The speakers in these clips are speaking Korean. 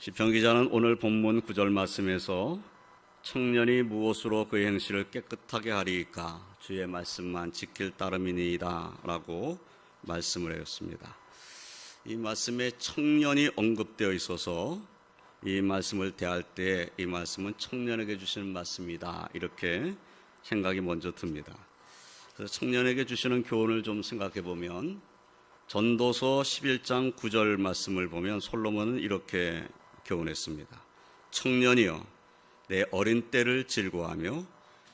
시편 기자는 오늘 본문 9절 말씀에서 청년이 무엇으로 그의 행실을 깨끗하게 하리이까 주의 말씀만 지킬 따름이니이다 라고 말씀을 하였습니다. 이 말씀에 청년이 언급되어 있어서 이 말씀을 대할 때 이 말씀은 청년에게 주시는 말씀이다 이렇게 생각이 먼저 듭니다. 그래서 청년에게 주시는 교훈을 좀 생각해 보면 전도서 11장 9절 말씀을 보면 솔로몬은 이렇게 교훈했습니다. 청년이여 내 어린 때를 즐거워하며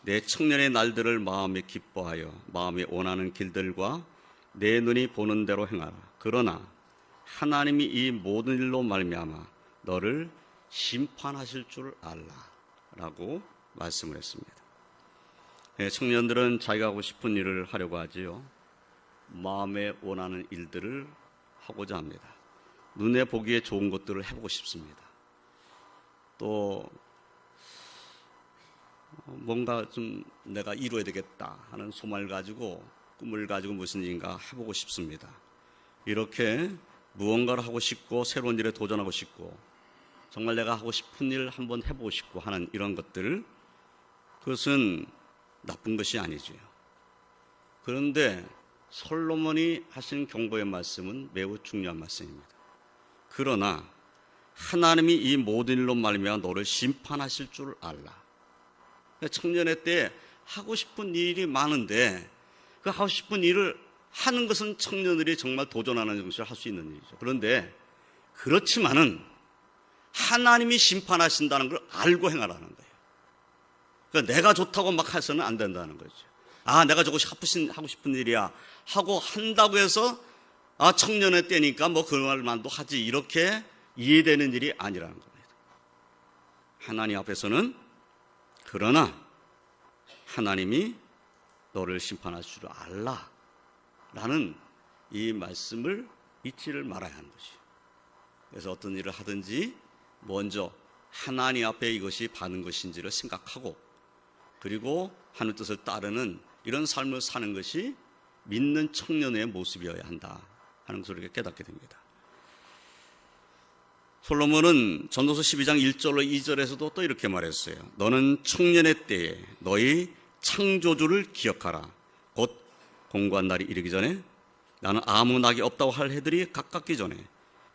내 청년의 날들을 마음에 기뻐하여 마음이 원하는 길들과 내 눈이 보는 대로 행하라. 그러나 하나님이 이 모든 일로 말미암아 너를 심판하실 줄 알라 라고 말씀을 했습니다. 청년들은 자기가 하고 싶은 일을 하려고 하지요. 마음에 원하는 일들을 하고자 합니다. 눈에 보기에 좋은 것들을 해보고 싶습니다. 또 뭔가 좀 내가 이루어야 되겠다 하는 소망을 가지고 꿈을 가지고 무슨 일인가 해보고 싶습니다. 이렇게 무언가를 하고 싶고 새로운 일에 도전하고 싶고 정말 내가 하고 싶은 일을 한번 해보고 싶고 하는 이런 것들, 그것은 나쁜 것이 아니지요. 그런데 솔로몬이 하신 경고의 말씀은 매우 중요한 말씀입니다. 그러나 하나님이 이 모든 일로 말미암아 너를 심판하실 줄 알라. 청년의 때 하고 싶은 일이 많은데 그 하고 싶은 일을 하는 것은 청년들이 정말 도전하는 것을 할 수 있는 일이죠. 그런데 그렇지만은 하나님이 심판하신다는 걸 알고 행하라는 거예요. 그러니까 내가 좋다고 막 해서는 안 된다는 거죠. 내가 저것이 하고 싶은 일이야 하고 한다고 해서 청년의 때니까 뭐 그 말만도 하지 이렇게 이해되는 일이 아니라는 겁니다. 하나님 앞에서는 그러나 하나님이 너를 심판하실 줄 알라 라는 이 말씀을 잊지를 말아야 하는 것이에요. 그래서 어떤 일을 하든지 먼저 하나님 앞에 이것이 받은 것인지를 생각하고 그리고 하늘 뜻을 따르는 이런 삶을 사는 것이 믿는 청년의 모습이어야 한다 하는 것을 이렇게 깨닫게 됩니다. 솔로몬은 전도서 12장 1절로 2절에서도 또 이렇게 말했어요. 너는 청년의 때에 너희 창조주를 기억하라. 곧 공고한 날이 이르기 전에 나는 아무 낙이 없다고 할 해들이 가깝기 전에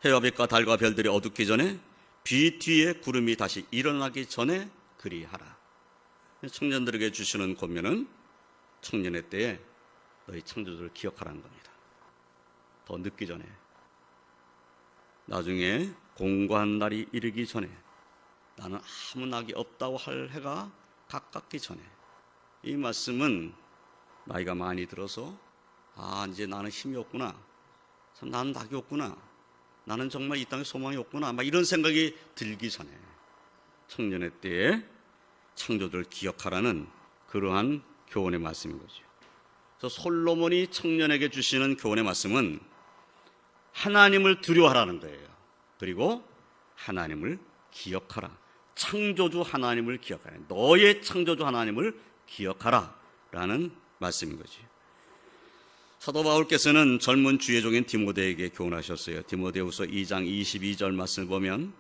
해와 빛과 달과 별들이 어둡기 전에 비 뒤에 구름이 다시 일어나기 전에 그리하라. 청년들에게 주시는 권면은 청년의 때에 너희 창조주를 기억하라는 겁니다. 더 늦기 전에, 나중에 공고한 날이 이르기 전에, 나는 아무 낙이 없다고 할 해가 가깝기 전에. 이 말씀은 나이가 많이 들어서 이제 나는 힘이 없구나, 나는 낙이 없구나, 나는 정말 이 땅에 소망이 없구나 막 이런 생각이 들기 전에 청년의 때에 창조주를 기억하라는 그러한 교훈의 말씀인 거죠. 그래서 솔로몬이 청년에게 주시는 교훈의 말씀은 하나님을 두려워하라는 거예요. 그리고 하나님을 기억하라. 창조주 하나님을 기억하라. 너의 창조주 하나님을 기억하라 라는 말씀인 거지. 사도 바울께서는 젊은 주의 종인 디모데에게 교훈하셨어요. 디모데후서 2장 22절 말씀을 보면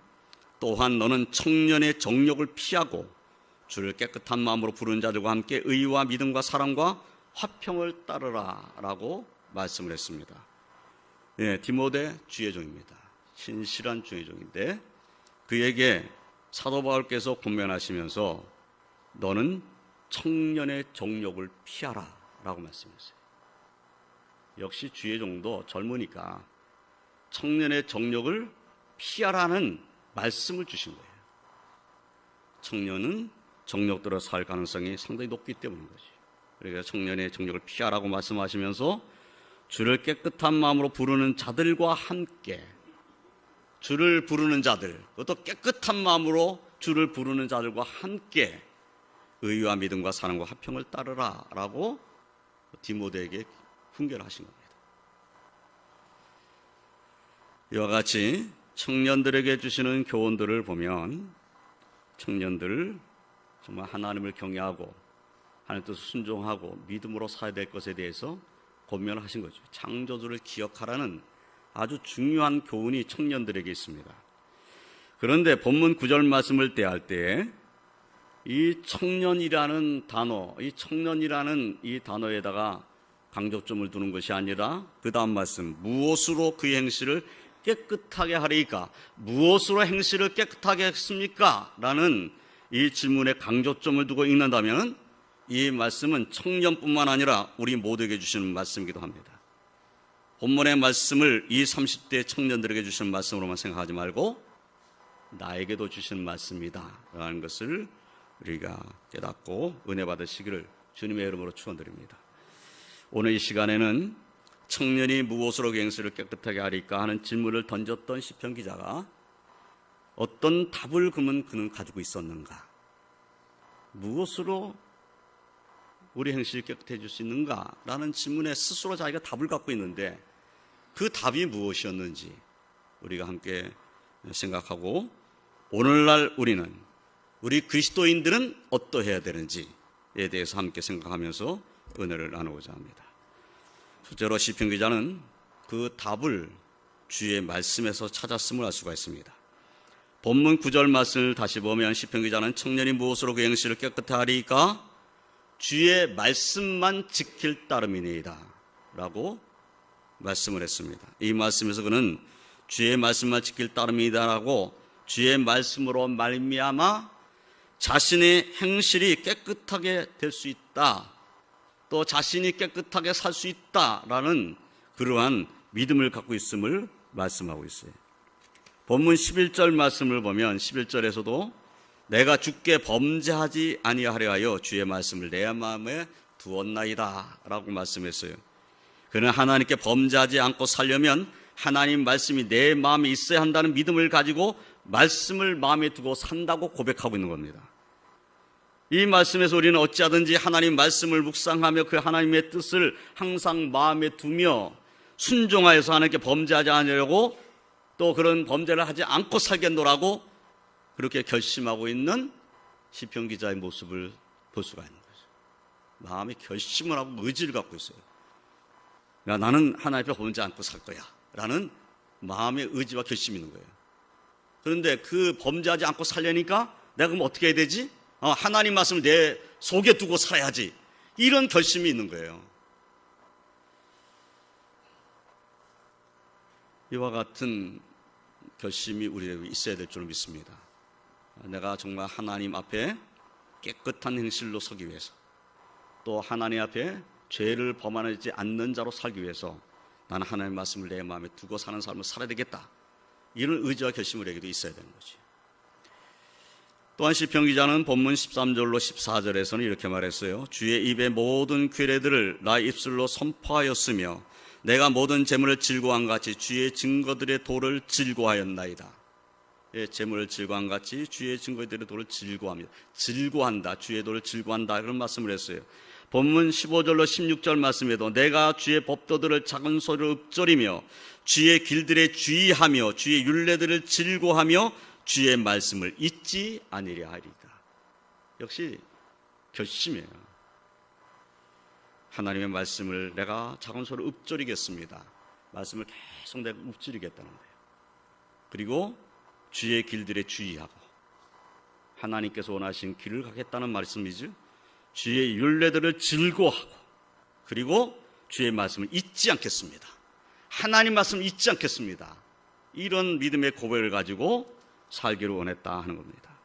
또한 너는 청년의 정욕을 피하고 주를 깨끗한 마음으로 부르는 자들과 함께 의와 믿음과 사랑과 화평을 따르라 라고 말씀을 했습니다. 디모데 주의 종입니다. 신실한 주의 종인데 그에게 사도 바울께서 권면하시면서 너는 청년의 정욕을 피하라 라고 말씀했어요. 역시 주의 종도 젊으니까 청년의 정욕을 피하라는 말씀을 주신 거예요. 청년은 정욕대로 살 가능성이 상당히 높기 때문인 거지. 그러니까 청년의 정욕을 피하라고 말씀하시면서 주를 깨끗한 마음으로 부르는 자들과 함께, 주를 부르는 자들, 그것도 깨끗한 마음으로 주를 부르는 자들과 함께 의와 믿음과 사랑과 화평을 따르라 라고 디모데에게 훈계를 하신 겁니다. 이와 같이 청년들에게 주시는 교훈들을 보면 청년들 정말 하나님을 경외하고 하나님 뜻을 순종하고 믿음으로 살아야 될 것에 대해서 권면을 하신 거죠. 창조주를 기억하라는 아주 중요한 교훈이 청년들에게 있습니다. 그런데 본문 9절 말씀을 대할 때 이 청년이라는 단어, 이 청년이라는 이 단어에다가 강조점을 두는 것이 아니라 그 다음 말씀, 무엇으로 그의 행실을 깨끗하게 하리까? 무엇으로 행실을 깨끗하게 했습니까? 라는 이 질문에 강조점을 두고 읽는다면 이 말씀은 청년뿐만 아니라 우리 모두에게 주시는 말씀이기도 합니다. 본문의 말씀을 이 30대 청년들에게 주시는 말씀으로만 생각하지 말고 나에게도 주시는 말씀이다 라는 것을 우리가 깨닫고 은혜 받으시기를 주님의 이름으로 축원드립니다. 오늘 이 시간에는 청년이 무엇으로 그 행실을 깨끗하게 하리까 하는 질문을 던졌던 시편 기자가 어떤 답을 그는 가지고 있었는가, 무엇으로 우리 행실이 깨끗해질 수 있는가 라는 질문에 스스로 자기가 답을 갖고 있는데 그 답이 무엇이었는지 우리가 함께 생각하고 오늘날 우리 그리스도인들은 어떠해야 되는지에 대해서 함께 생각하면서 은혜를 나누고자 합니다. 실제로 시편 기자는 그 답을 주의 말씀에서 찾았음을 알 수가 있습니다. 본문 9절 말씀을 다시 보면 시편 기자는 청년이 무엇으로 그 행실을 깨끗하리까? 주의 말씀만 지킬 따름이니이다 라고 말씀을 했습니다. 이 말씀에서 그는 주의 말씀만 지킬 따름이다라고 주의 말씀으로 말미암아 자신의 행실이 깨끗하게 될 수 있다, 또 자신이 깨끗하게 살 수 있다라는 그러한 믿음을 갖고 있음을 말씀하고 있어요. 본문 11절 말씀을 보면 11절에서도 내가 주께 범죄하지 아니하려 하여 주의 말씀을 내 마음에 두었나이다 라고 말씀했어요. 그는 하나님께 범죄하지 않고 살려면 하나님 말씀이 내 마음에 있어야 한다는 믿음을 가지고 말씀을 마음에 두고 산다고 고백하고 있는 겁니다. 이 말씀에서 우리는 어찌하든지 하나님 말씀을 묵상하며 그 하나님의 뜻을 항상 마음에 두며 순종하여서 하나님께 범죄하지 않으려고 또 그런 범죄를 하지 않고 살겠노라고 그렇게 결심하고 있는 시편 기자의 모습을 볼 수가 있는 거죠. 마음에 결심을 하고 의지를 갖고 있어요. 나는 하나님 앞에 범죄 않고 살 거야 라는 마음의 의지와 결심이 있는 거예요. 그런데 그 범죄하지 않고 살려니까 내가 그럼 어떻게 해야 되지? 하나님 말씀을 내 속에 두고 살아야지, 이런 결심이 있는 거예요. 이와 같은 결심이 우리에게 있어야 될 줄 믿습니다. 내가 정말 하나님 앞에 깨끗한 행실로 서기 위해서, 또 하나님 앞에 죄를 범하지 않는 자로 살기 위해서 나는 하나님의 말씀을 내 마음에 두고 사는 삶을 살아야 되겠다, 이런 의지와 결심이 우리에게도 있어야 되는 거지. 또한 시편 기자는 본문 13절로 14절에서는 이렇게 말했어요. 주의 입의 모든 규례들을 나의 입술로 선포하였으며 내가 모든 재물을 즐거워한 같이 주의 증거들의 도를 즐거워하였나이다. 예, 재물을 즐거워한 같이 주의 증거들의 도를 즐거워합니다. 즐거워한다, 주의 도를 즐거워한다, 그런 말씀을 했어요. 본문 15절로 16절 말씀에도 내가 주의 법도들을 작은 소리로 읊조리며 주의 길들에 주의하며 주의 율례들을 즐거워하며 주의 말씀을 잊지 아니려 하리다. 역시 결심이에요. 하나님의 말씀을 내가 작은 소리로 읊조리겠습니다. 말씀을 계속 내가 읊조리겠다는 거예요. 그리고 주의 길들에 주의하고 하나님께서 원하신 길을 가겠다는 말씀이죠. 주의 율례들을 즐거워하고 그리고 주의 말씀을 잊지 않겠습니다. 하나님 말씀을 잊지 않겠습니다. 이런 믿음의 고백을 가지고 살기를 원했다 하는 겁니다.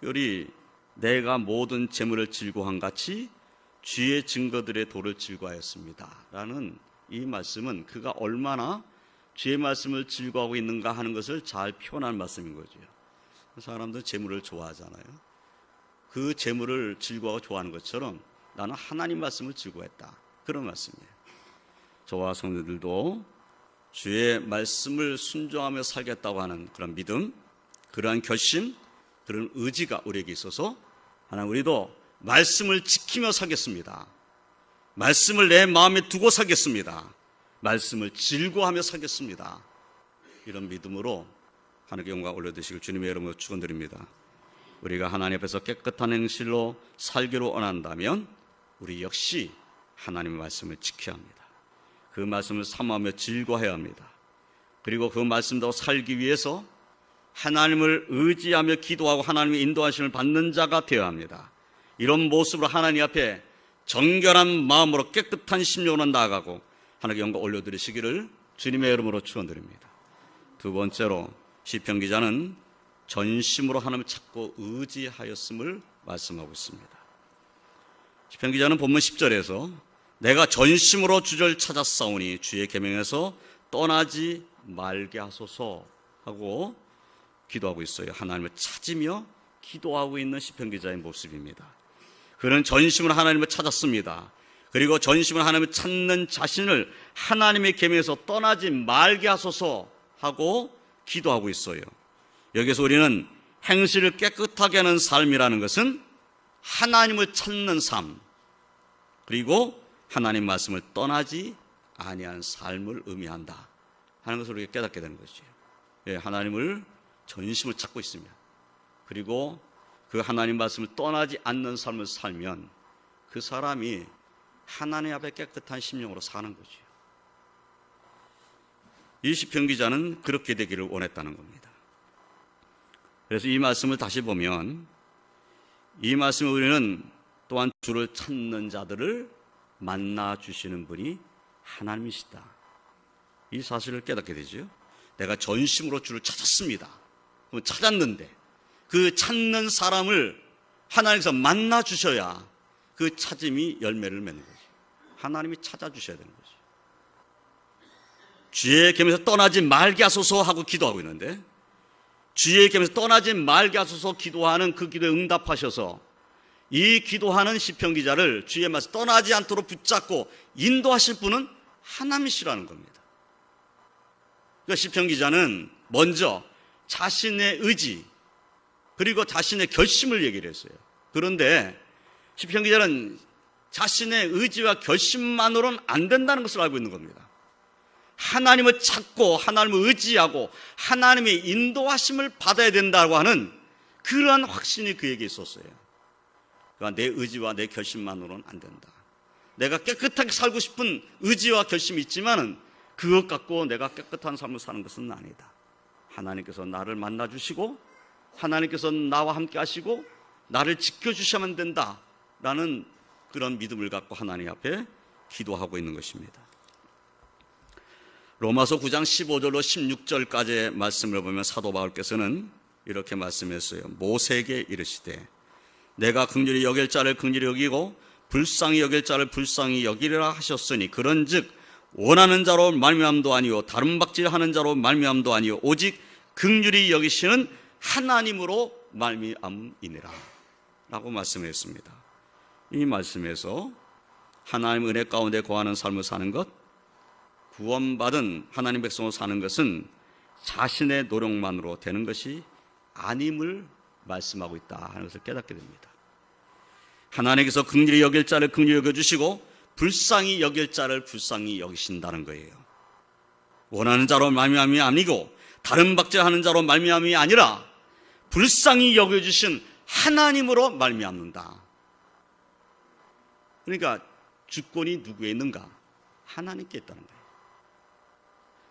특별히 내가 모든 재물을 즐거워한 같이 주의 증거들의 도를 즐거워하였습니다 라는 이 말씀은 그가 얼마나 주의 말씀을 즐거워하고 있는가 하는 것을 잘 표현한 말씀인 거죠. 사람들은 재물을 좋아하잖아요. 그 재물을 즐거워하고 좋아하는 것처럼 나는 하나님 말씀을 즐거워했다, 그런 말씀이에요. 저와 성도들도 주의 말씀을 순종하며 살겠다고 하는 그런 믿음, 그러한 결심, 그런 의지가 우리에게 있어서 하나님 우리도 말씀을 지키며 살겠습니다. 말씀을 내 마음에 두고 살겠습니다. 말씀을 즐거워하며 살겠습니다. 이런 믿음으로 하나님께 영광 올려드시길 주님의 이름으로 축원드립니다. 우리가 하나님 앞에서 깨끗한 행실로 살기로 원한다면 우리 역시 하나님의 말씀을 지켜야 합니다. 그 말씀을 삼하며 즐거워해야 합니다. 그리고 그 말씀대로 살기 위해서 하나님을 의지하며 기도하고 하나님의 인도하심을 받는 자가 되어야 합니다. 이런 모습으로 하나님 앞에 정결한 마음으로 깨끗한 심령으로 나아가고 하나님께 영광 올려드리시기를 주님의 이름으로 축원드립니다. 두 번째로 시편 기자는 전심으로 하나님을 찾고 의지하였음을 말씀하고 있습니다. 시편 기자는 본문 10절에서 내가 전심으로 주를 찾았사오니 주의 계명에서 떠나지 말게 하소서 하고 기도하고 있어요. 하나님을 찾으며 기도하고 있는 시편 기자의 모습입니다. 그는 전심으로 하나님을 찾았습니다. 그리고 전심으로 하나님을 찾는 자신을 하나님의 계명에서 떠나지 말게 하소서 하고 기도하고 있어요. 여기서 우리는 행실을 깨끗하게 하는 삶이라는 것은 하나님을 찾는 삶, 그리고 하나님 말씀을 떠나지 아니한 삶을 의미한다 하는 것을 우리가 깨닫게 되는 것이죠. 예, 하나님을 전심을 찾고 있으면, 그리고 그 하나님 말씀을 떠나지 않는 삶을 살면 그 사람이 하나님 앞에 깨끗한 심령으로 사는 거죠. 이 시편 기자는 그렇게 되기를 원했다는 겁니다. 그래서 이 말씀을 다시 보면 이 말씀을 우리는 또한 주를 찾는 자들을 만나 주시는 분이 하나님이시다, 이 사실을 깨닫게 되죠. 내가 전심으로 주를 찾았습니다. 찾았는데 그 찾는 사람을 하나님께서 만나 주셔야 그 찾음이 열매를 맺는 거죠. 하나님이 찾아주셔야 되는 거죠. 주의 계명에서 떠나지 말게 하소서 하고 기도하고 있는데, 주의 계명에서 떠나지 말게 하소서 기도하는 그 기도에 응답하셔서 이 기도하는 시편 기자를 주의 말씀 떠나지 않도록 붙잡고 인도하실 분은 하나님이시라는 겁니다. 그러니까 시편 기자는 먼저 자신의 의지 그리고 자신의 결심을 얘기를 했어요. 그런데 시편 기자는 자신의 의지와 결심만으로는 안 된다는 것을 알고 있는 겁니다. 하나님을 찾고 하나님을 의지하고 하나님의 인도하심을 받아야 된다고 하는 그러한 확신이 그에게 있었어요. 그러니까 내 의지와 내 결심만으로는 안 된다. 내가 깨끗하게 살고 싶은 의지와 결심이 있지만은 그것 갖고 내가 깨끗한 삶을 사는 것은 아니다. 하나님께서 나를 만나주시고 하나님께서 나와 함께 하시고 나를 지켜주셔야만 된다라는 그런 믿음을 갖고 하나님 앞에 기도하고 있는 것입니다. 로마서 9장 15절로 16절까지의 말씀을 보면 사도 바울께서는 이렇게 말씀했어요. 모세에게 이르시되 내가 긍휼히 여길 자를 긍휼히 여기고 불쌍히 여길 자를 불쌍히 여기리라 하셨으니 그런즉 원하는 자로 말미암도 아니요 다른 박질하는 자로 말미암도 아니요 오직 긍휼히 여기시는 하나님으로 말미암이니라 라고 말씀했습니다. 이 말씀에서 하나님의 은혜 가운데 거하는 삶을 사는 것, 구원받은 하나님 백성으로 사는 것은 자신의 노력만으로 되는 것이 아님을 말씀하고 있다 하는 것을 깨닫게 됩니다. 하나님께서 긍휼히 여길 자를 긍휼히 여겨주시고 불쌍히 여길 자를 불쌍히 여기신다는 거예요. 원하는 자로 말미암이 아니고 다른 박제하는 자로 말미암이 아니라 불쌍히 여겨주신 하나님으로 말미암는다. 그러니까 주권이 누구에 있는가? 하나님께 있다는 거예요.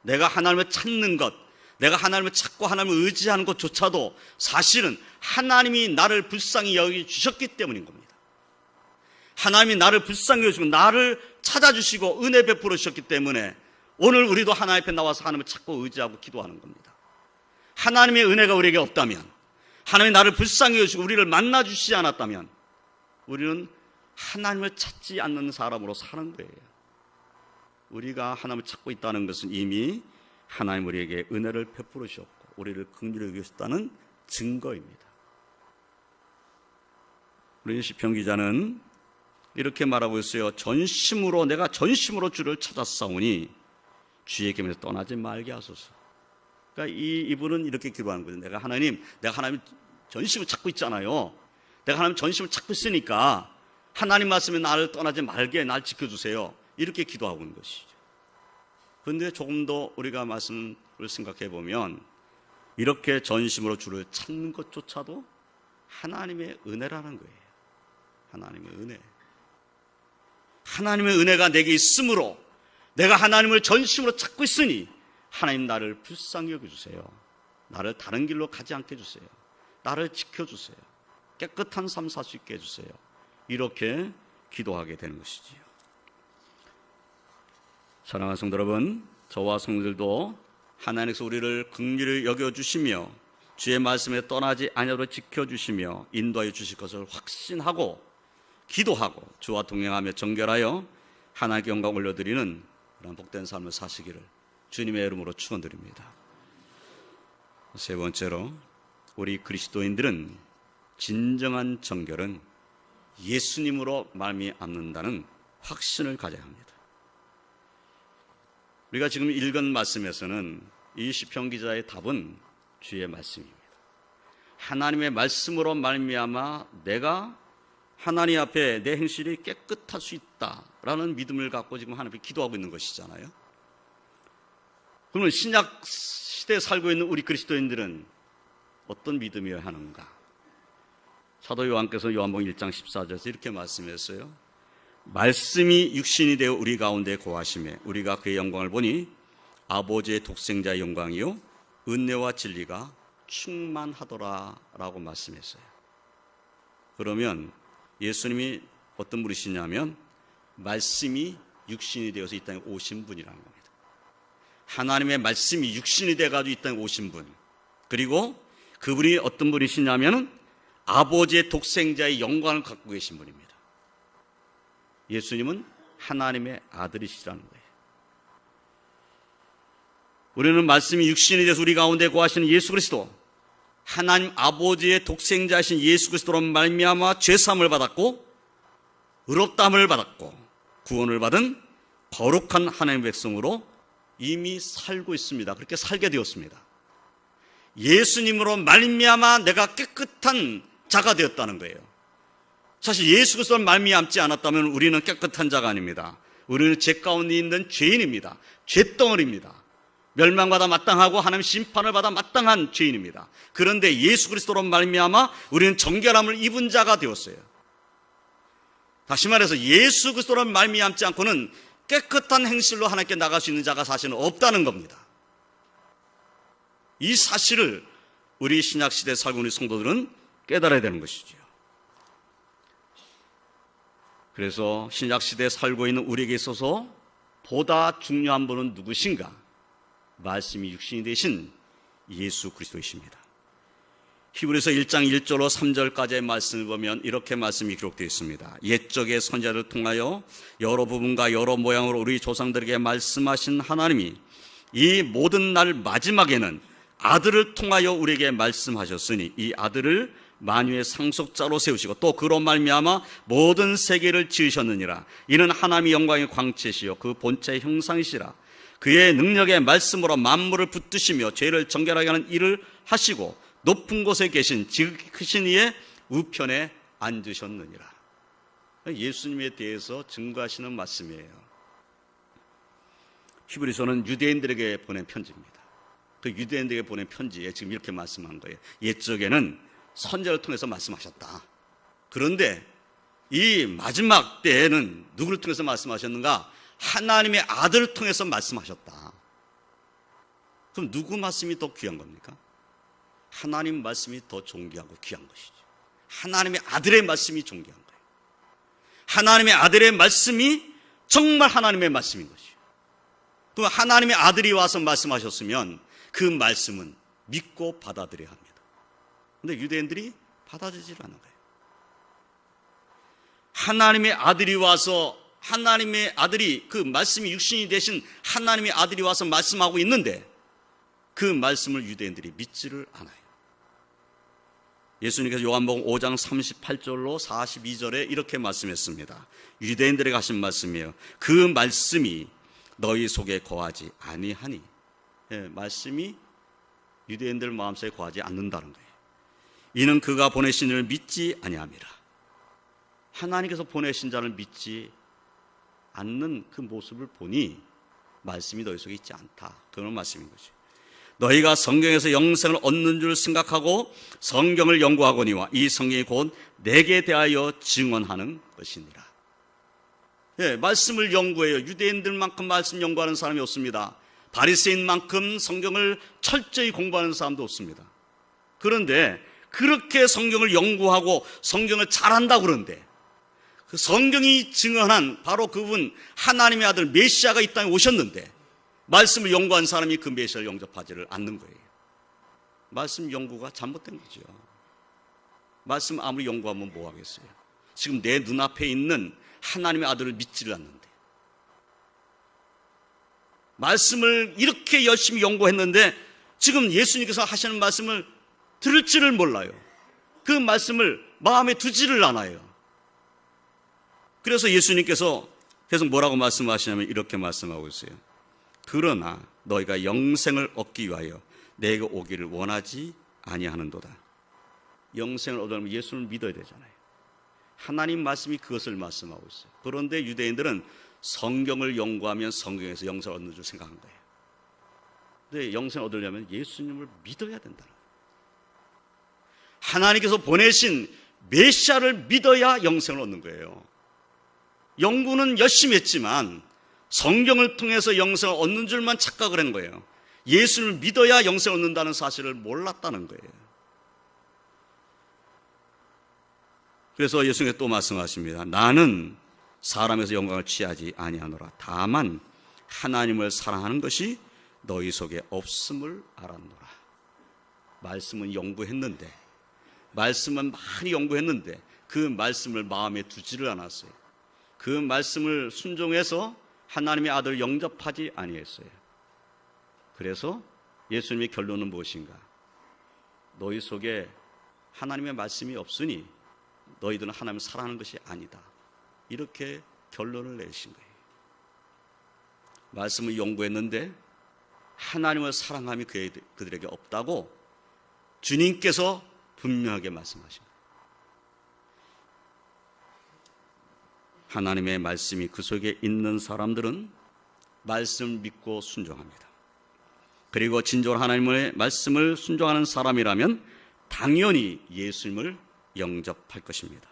내가 하나님을 찾는 것, 내가 하나님을 찾고 하나님을 의지하는 것조차도 사실은 하나님이 나를 불쌍히 여겨주셨기 때문인 겁니다. 하나님이 나를 불쌍히 여겨주시고 나를 찾아주시고 은혜 베풀어 주셨기 때문에 오늘 우리도 하나님 앞에 나와서 하나님을 찾고 의지하고 기도하는 겁니다. 하나님의 은혜가 우리에게 없다면, 하나님이 나를 불쌍히 여겨주시고 우리를 만나주시지 않았다면 우리는 하나님을 찾지 않는 사람으로 사는 거예요. 우리가 하나님을 찾고 있다는 것은 이미 하나님 우리에게 은혜를 베풀어 주셨고 우리를 긍휼히 여기셨다는 증거입니다. 우리 시편 기자는 이렇게 말하고 있어요. 전심으로 내가 전심으로 주를 찾았사오니 주의 계명에서 떠나지 말게 하소서. 그러니까 이분은 이렇게 기도하는 거죠. 내가 하나님 전심을 찾고 있잖아요. 내가 하나님 전심을 찾고 있으니까 하나님 말씀에 나를 떠나지 말게 날 지켜주세요. 이렇게 기도하고 있는 것이죠. 그런데 조금 더 우리가 말씀을 생각해 보면 이렇게 전심으로 주를 찾는 것조차도 하나님의 은혜라는 거예요. 하나님의 은혜. 하나님의 은혜가 내게 있으므로 내가 하나님을 전심으로 찾고 있으니 하나님 나를 불쌍히 여겨주세요. 나를 다른 길로 가지 않게 해주세요. 나를 지켜주세요. 깨끗한 삶 살 수 있게 해주세요. 이렇게 기도하게 되는 것이지요. 사랑하는 성도 여러분, 저와 성도들도 하나님께서 우리를 긍휼히 여겨주시며 주의 말씀에 떠나지 아니하도록 지켜주시며 인도하여 주실 것을 확신하고 기도하고 주와 동행하며 정결하여 하나님께 영광 올려드리는 그런 복된 삶을 사시기를 주님의 이름으로 축원드립니다. 세 번째로, 우리 그리스도인들은 진정한 정결은 예수님으로 말미암는다는 확신을 가져야 합니다. 우리가 지금 읽은 말씀에서는 이 시편 기자의 답은 주의 말씀입니다. 하나님의 말씀으로 말미암아 내가 하나님 앞에 내 행실이 깨끗할 수 있다라는 믿음을 갖고 지금 하나님 앞에 기도하고 있는 것이잖아요. 그러면 신약 시대에 살고 있는 우리 그리스도인들은 어떤 믿음이어야 하는가? 사도 요한께서 요한복음 1장 14절에서 이렇게 말씀했어요. 말씀이 육신이 되어 우리 가운데 거하심에 우리가 그의 영광을 보니 아버지의 독생자의 영광이요 은혜와 진리가 충만하더라 라고 말씀했어요. 그러면 예수님이 어떤 분이시냐면 말씀이 육신이 되어서 이 땅에 오신 분이라는 겁니다. 하나님의 말씀이 육신이 돼가지고 이 땅에 오신 분, 그리고 그분이 어떤 분이시냐면 아버지의 독생자의 영광을 갖고 계신 분입니다. 예수님은 하나님의 아들이시라는 거예요. 우리는 말씀이 육신이 돼서 우리 가운데 거하시는 예수 그리스도, 하나님 아버지의 독생자이신 예수 그리스도로 말미암아 죄사함을 받았고 의롭다함을 받았고 구원을 받은 거룩한 하나님의 백성으로 이미 살고 있습니다. 그렇게 살게 되었습니다. 예수님으로 말미암아 내가 깨끗한 자가 되었다는 거예요. 사실 예수 그리스도로 말미암지 않았다면 우리는 깨끗한 자가 아닙니다. 우리는 죄 가운데 있는 죄인입니다. 죄덩어리입니다. 멸망받아 마땅하고 하나님 심판을 받아 마땅한 죄인입니다. 그런데 예수 그리스도로 말미암아 우리는 정결함을 입은 자가 되었어요. 다시 말해서 예수 그리스도로 말미암지 않고는 깨끗한 행실로 하나님께 나갈 수 있는 자가 사실은 없다는 겁니다. 이 사실을 우리 신약시대에 살고 있는 성도들은 깨달아야 되는 것이죠. 그래서 신약시대에 살고 있는 우리에게 있어서 보다 중요한 분은 누구신가? 말씀이 육신이 되신 예수 그리스도이십니다. 히브리서 1장 1절로 3절까지의 말씀을 보면 이렇게 말씀이 기록되어 있습니다. 옛적의 선지자를 통하여 여러 부분과 여러 모양으로 우리 조상들에게 말씀하신 하나님이 이 모든 날 마지막에는 아들을 통하여 우리에게 말씀하셨으니 이 아들을 만유의 상속자로 세우시고 또 그로 말미암아 모든 세계를 지으셨느니라. 이는 하나님의 영광의 광채시요 그 본체의 형상이시라. 그의 능력의 말씀으로 만물을 붙드시며 죄를 정결하게 하는 일을 하시고 높은 곳에 계신 지극하신 이의 우편에 앉으셨느니라. 예수님에 대해서 증거하시는 말씀이에요. 히브리서는 유대인들에게 보낸 편지입니다. 그 유대인들에게 보낸 편지에 지금 이렇게 말씀한 거예요. 옛적에는 선지자를 통해서 말씀하셨다. 그런데 이 마지막 때에는 누구를 통해서 말씀하셨는가? 하나님의 아들을 통해서 말씀하셨다. 그럼 누구 말씀이 더 귀한 겁니까? 하나님 말씀이 더 존귀하고 귀한 것이죠. 하나님의 아들의 말씀이 존귀한 거예요. 하나님의 아들의 말씀이 정말 하나님의 말씀인 것이죠. 그럼 하나님의 아들이 와서 말씀하셨으면 그 말씀은 믿고 받아들여야 합니다. 그런데 유대인들이 받아들이지 않는 거예요. 하나님의 아들이 와서 하나님의 아들이 그 말씀이 육신이 되신 하나님의 아들이 와서 말씀하고 있는데 그 말씀을 유대인들이 믿지를 않아요. 예수님께서 요한복음 5장 38절로 42절에 이렇게 말씀했습니다. 유대인들에게 하신 말씀이에요. 그 말씀이 너희 속에 거하지 아니하니. 말씀이 유대인들 마음속에 거하지 않는다는 거예요. 이는 그가 보내신 이를 믿지 아니함이라. 하나님께서 보내신 자를 믿지 않는 그 모습을 보니 말씀이 너희 속에 있지 않다. 그런 말씀인 거죠. 너희가 성경에서 영생을 얻는 줄 생각하고 성경을 연구하거니와 이 성경이 곧 내게 대하여 증언하는 것이니라. 말씀을 연구해요. 유대인들만큼 말씀 연구하는 사람이 없습니다. 바리새인만큼 성경을 철저히 공부하는 사람도 없습니다. 그런데 그렇게 성경을 연구하고 성경을 잘한다고 그러는데 그 성경이 증언한 바로 그분 하나님의 아들 메시아가 이 땅에 오셨는데 말씀을 연구한 사람이 그 메시아를 영접하지를 않는 거예요. 말씀 연구가 잘못된 거죠. 말씀 아무리 연구하면 뭐 하겠어요. 지금 내 눈앞에 있는 하나님의 아들을 믿지를 않는데 말씀을 이렇게 열심히 연구했는데 지금 예수님께서 하시는 말씀을 들을지를 몰라요. 그 말씀을 마음에 두지를 않아요. 그래서 예수님께서 계속 뭐라고 말씀하시냐면 이렇게 말씀하고 있어요. 그러나 너희가 영생을 얻기 위하여 내게 오기를 원하지 아니하는도다. 영생을 얻으려면 예수를 믿어야 되잖아요. 하나님 말씀이 그것을 말씀하고 있어요. 그런데 유대인들은 성경을 연구하면 성경에서 영생을 얻는 줄 생각한 거예요. 근데 영생을 얻으려면 예수님을 믿어야 된다는 거예요. 하나님께서 보내신 메시아를 믿어야 영생을 얻는 거예요. 연구는 열심히 했지만 성경을 통해서 영생을 얻는 줄만 착각을 한 거예요. 예수를 믿어야 영생을 얻는다는 사실을 몰랐다는 거예요. 그래서 예수님께서 또 말씀하십니다. 나는 사람에서 영광을 취하지 아니하노라. 다만 하나님을 사랑하는 것이 너희 속에 없음을 알았노라. 말씀은 연구했는데 말씀은 많이 연구했는데 그 말씀을 마음에 두지를 않았어요. 그 말씀을 순종해서 하나님의 아들을 영접하지 아니했어요. 그래서 예수님의 결론은 무엇인가? 너희 속에 하나님의 말씀이 없으니 너희들은 하나님을 사랑하는 것이 아니다. 이렇게 결론을 내신 거예요. 말씀을 연구했는데 하나님을 사랑함이 그들에게 없다고 주님께서 분명하게 말씀하신 거예요. 하나님의 말씀이 그 속에 있는 사람들은 말씀을 믿고 순종합니다. 그리고 진정으로 하나님의 말씀을 순종하는 사람이라면 당연히 예수님을 영접할 것입니다.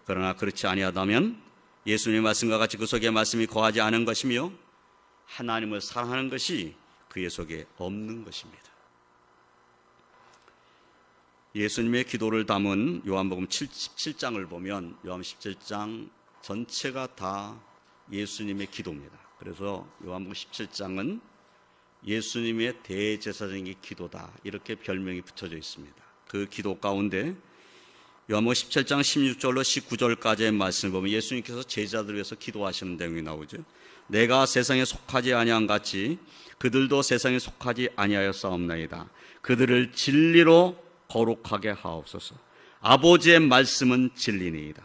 그러나 그렇지 아니하다면 예수님의 말씀과 같이 그 속에 말씀이 거하지 않은 것이며 하나님을 사랑하는 것이 그의 속에 없는 것입니다. 예수님의 기도를 담은 요한복음 17장을 보면 요한 17장 전체가 다 예수님의 기도입니다. 그래서 요한복음 17장은 예수님의 대제사장의 기도다 이렇게 별명이 붙여져 있습니다. 그 기도 가운데 요한복음 17장 16절로 19절까지의 말씀을 보면 예수님께서 제자들을 위해서 기도하시는 내용이 나오죠. 내가 세상에 속하지 아니한 같이 그들도 세상에 속하지 아니하였사옵나이다. 그들을 진리로 거룩하게 하옵소서. 아버지의 말씀은 진리니이다.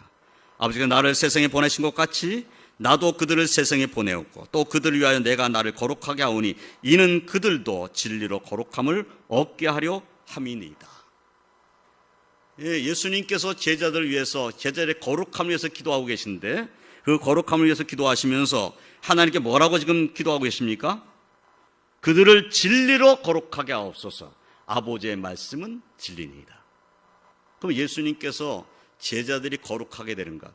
아버지가 나를 세상에 보내신 것 같이 나도 그들을 세상에 보내었고 또 그들을 위하여 내가 나를 거룩하게 하오니 이는 그들도 진리로 거룩함을 얻게 하려 함이니이다. 예수님께서 제자들을 위해서 제자들의 거룩함을 위해서 기도하고 계신데 그 거룩함을 위해서 기도하시면서 하나님께 뭐라고 지금 기도하고 계십니까? 그들을 진리로 거룩하게 하옵소서. 아버지의 말씀은 진리니이다. 그럼 예수님께서 제자들이 거룩하게 되는 것,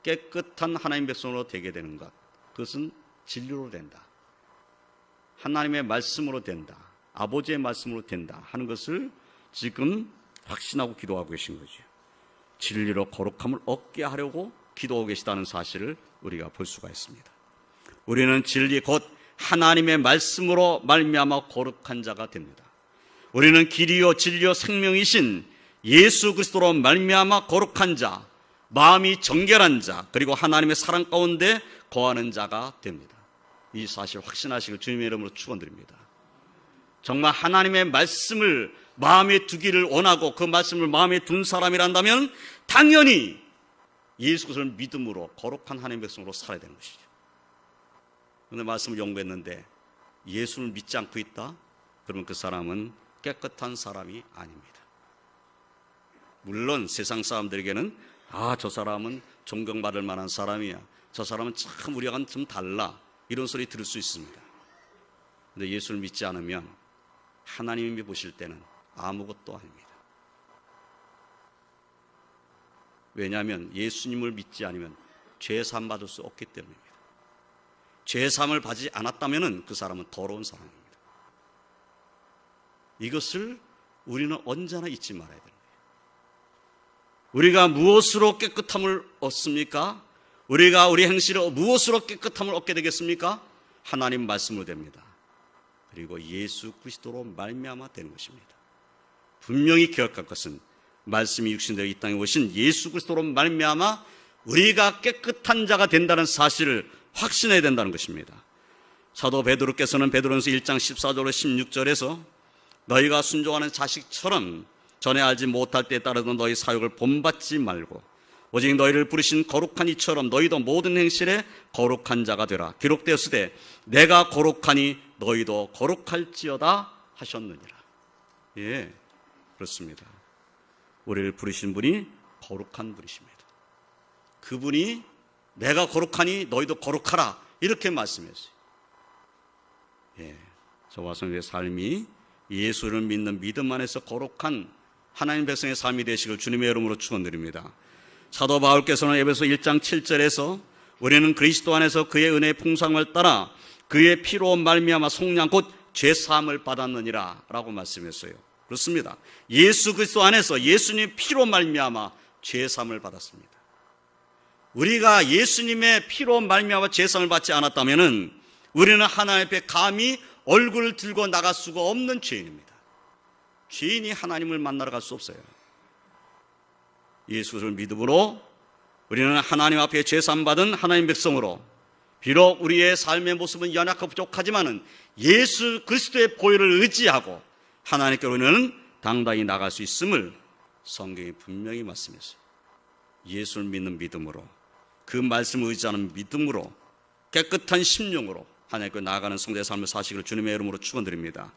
깨끗한 하나님 백성으로 되게 되는 것, 그것은 진리로 된다. 하나님의 말씀으로 된다. 아버지의 말씀으로 된다 하는 것을 지금 확신하고 기도하고 계신 거죠. 진리로 거룩함을 얻게 하려고 기도하고 계시다는 사실을 우리가 볼 수가 있습니다. 우리는 진리 곧 하나님의 말씀으로 말미암아 거룩한 자가 됩니다. 우리는 길이요 진리요 생명이신 예수 그리스도로 말미암아 거룩한 자, 마음이 정결한 자, 그리고 하나님의 사랑 가운데 거하는 자가 됩니다. 이 사실 확신하시길 주님의 이름으로 축원드립니다. 정말 하나님의 말씀을 마음에 두기를 원하고 그 말씀을 마음에 둔 사람이란다면 당연히 예수 그리스도를 믿음으로 거룩한 하나님의 백성으로 살아야 되는 것이죠. 그런데 말씀을 연구했는데 예수를 믿지 않고 있다? 그러면 그 사람은 깨끗한 사람이 아닙니다. 물론 세상 사람들에게는 저 사람은 존경받을 만한 사람이야. 저 사람은 참 우리와는 좀 달라. 이런 소리 들을 수 있습니다. 그런데 예수를 믿지 않으면 하나님이 보실 때는 아무것도 아닙니다. 왜냐하면 예수님을 믿지 않으면 죄사함 받을 수 없기 때문입니다. 죄사함을 받지 않았다면 그 사람은 더러운 사람입니다. 이것을 우리는 언제나 잊지 말아야 됩니다. 우리가 무엇으로 깨끗함을 얻습니까? 우리가 우리 행실을 무엇으로 깨끗함을 얻게 되겠습니까? 하나님 말씀으로 됩니다. 그리고 예수 그리스도로 말미암아 되는 것입니다. 분명히 기억할 것은 말씀이 육신되어 이 땅에 오신 예수 그리스도로 말미암아 우리가 깨끗한 자가 된다는 사실을 확신해야 된다는 것입니다. 사도 베드로께서는 베드로전서 1장 14절로 16절에서 너희가 순종하는 자식처럼 전에 알지 못할 때에 따르던 너희 사욕을 본받지 말고 오직 너희를 부르신 거룩한 이처럼 너희도 모든 행실에 거룩한 자가 되라. 기록되었으되 내가 거룩하니 너희도 거룩할지어다 하셨느니라. 예, 그렇습니다. 우리를 부르신 분이 거룩한 분이십니다. 그분이 내가 거룩하니 너희도 거룩하라 이렇게 말씀했어요. 예, 저와 성도의 삶이 예수를 믿는 믿음 안에서 거룩한 하나님 백성의 삶이 되시길 주님의 이름으로 축원드립니다. 사도 바울께서는 에베소 1장 7절에서 우리는 그리스도 안에서 그의 은혜의 풍성함을 따라 그의 피로 말미암아 속량 곧 죄사함을 받았느니라 라고 말씀했어요. 그렇습니다. 예수 그리스도 안에서 예수님 피로 말미암아 죄사함을 받았습니다. 우리가 예수님의 피로 말미암아 죄사함을 받지 않았다면 우리는 하나님 앞에 감히 얼굴을 들고 나갈 수가 없는 죄인입니다. 죄인이 하나님을 만나러 갈 수 없어요. 예수를 믿음으로 우리는 하나님 앞에 죄사함 받은 하나님 백성으로 비록 우리의 삶의 모습은 연약하고 부족하지만은 예수 그리스도의 보혈을 의지하고 하나님께 우리는 당당히 나갈 수 있음을 성경이 분명히 말씀했어요. 예수를 믿는 믿음으로 그 말씀을 의지하는 믿음으로 깨끗한 심령으로 하나님께 나아가는 성도의 삶을 사시기를 주님의 이름으로 축원드립니다.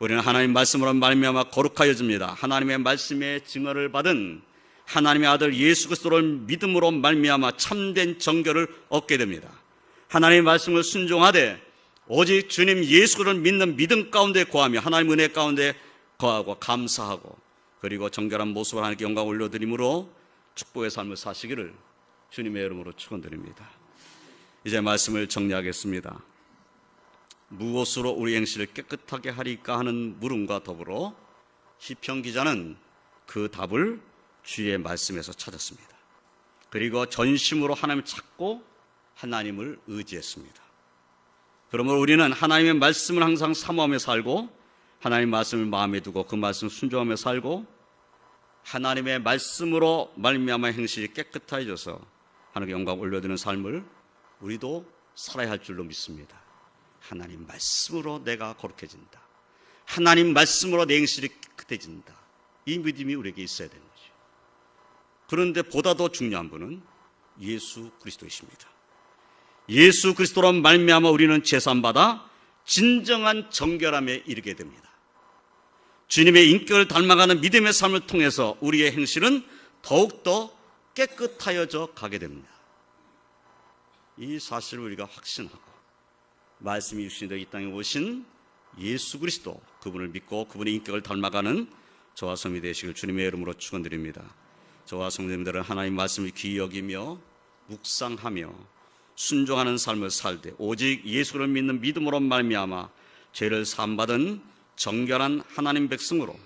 우리는 하나님 말씀으로 말미암아 거룩하여집니다. 하나님의 말씀의 증언을 받은 하나님의 아들 예수 그리스도를 믿음으로 말미암아 참된 정결을 얻게 됩니다. 하나님의 말씀을 순종하되 오직 주님 예수 그리스도를 믿는 믿음 가운데 거하며 하나님 은혜 가운데 거하고 감사하고 그리고 정결한 모습을 하나님께 영광 올려드림으로 축복의 삶을 사시기를 주님의 이름으로 축원드립니다. 이제 말씀을 정리하겠습니다. 무엇으로 우리 행실을 깨끗하게 하리까 하는 물음과 더불어 시편 기자는 그 답을 주의 말씀에서 찾았습니다. 그리고 전심으로 하나님을 찾고 하나님을 의지했습니다. 그러므로 우리는 하나님의 말씀을 항상 사모하며 살고 하나님의 말씀을 마음에 두고 그 말씀을 순종하며 살고 하나님의 말씀으로 말미암아 행실이 깨끗해져서 하나님께 영광 올려드리는 삶을 우리도 살아야 할 줄로 믿습니다. 하나님 말씀으로 내가 거룩해진다. 하나님 말씀으로 내 행실이 깨끗해진다. 이 믿음이 우리에게 있어야 되는 거죠. 그런데 보다 더 중요한 분은 예수 그리스도이십니다. 예수 그리스도로 말미암아 우리는 제사함받아 진정한 정결함에 이르게 됩니다. 주님의 인격을 닮아가는 믿음의 삶을 통해서 우리의 행실은 더욱더 깨끗하여져 가게 됩니다. 이 사실을 우리가 확신하고 말씀이 육신되어 이 땅에 오신 예수 그리스도 그분을 믿고 그분의 인격을 닮아가는 저와 성도님이 되시길 주님의 이름으로 축원드립니다. 저와 성도님들은 하나님 말씀을 귀히 여기며 묵상하며 순종하는 삶을 살되 오직 예수를 믿는 믿음으로 말미암아 죄를 사함받은 정결한 하나님 백성으로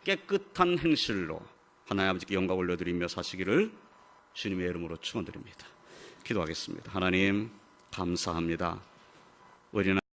깨끗한 행실로 하나님 아버지께 영광 올려드리며 사시기를 주님의 이름으로 축원드립니다. 기도하겠습니다. 하나님 감사합니다. 우리는